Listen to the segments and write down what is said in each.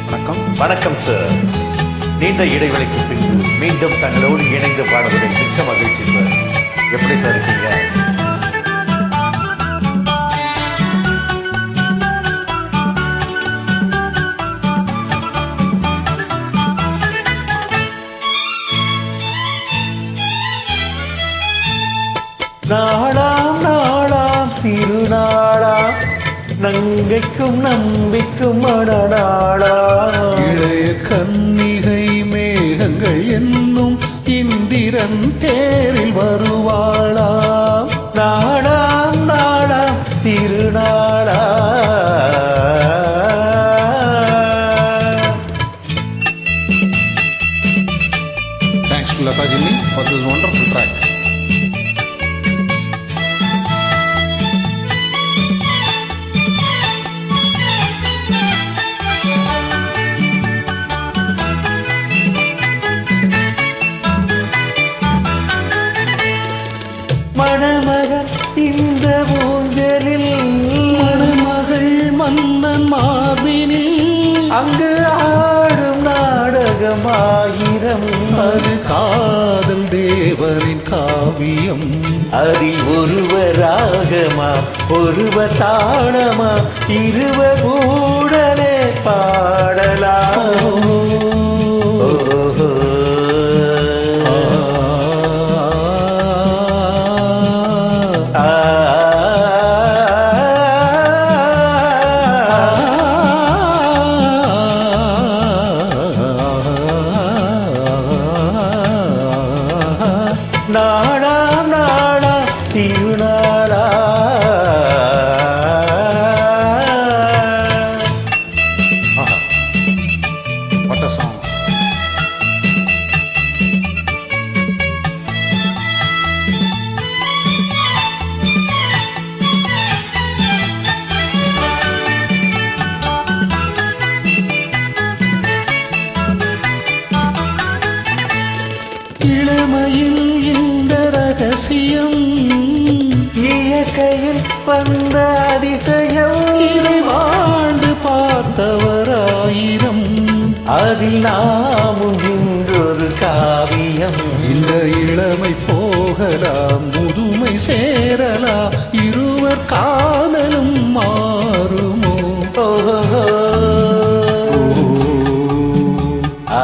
வணக்கம். வணக்கம் சார். நீண்ட இடைவெளிக்கு பின்பு மீண்டும் தங்களோடு இணைந்து பாடுவதில் மிக்க மகிழ்ச்சி சார். எப்படி சார் இருக்கீங்க? நாளாம் நாளாம் திருநாளாம் நங்கைக்கும் நம்பிக்கும் மனநாளா இளைய கன்னிகை மேகங்கள் என்னும் இந்திரன் தேரில் வருவாளா? நாளாம் நாளாம் திருநாளா. Thanks to Lata Jimmy for this wonderful track. மணமகன் இந்த ஊஞ்சலில் மணமகள் மன்னன் மார்பினில் அங்கு ஆடும் நாடகமாயிரம். அது காதல் தேவரின் காவியம். அதில் ஒருவராகமா ஒருவர் தாளமா இருவர் கூடலே பாடலாம். ஓஹோ. நாடா நாடா திருநாளா. What a song. இளமையில் இந்த ரகசியம் இயற்கையில் வந்த அதிசயம். இதை வாழ்ந்து பார்த்தவராயிரம். அதில் நாமும் இன்றொரு காவியம். இந்த இளமை போகலாம், முதுமை சேரலாம், இருவர் காதலும் மாறுமோ? ஓஹோ. ஆ.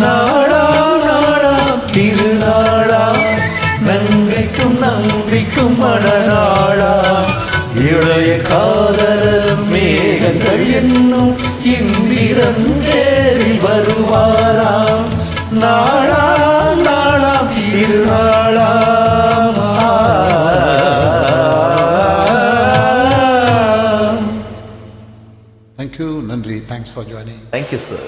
நாடா நாடா திருநாளா நங்கைக்கும் நம்பிக்கும் மனநாளா. இளைய காதலர் மேகங்கள் என்னும் இந்திரன் தேரில் வருவாரா. நாளா நாளா திருநாளா. Thank you, Nandri. Thanks for joining. Thank you, sir.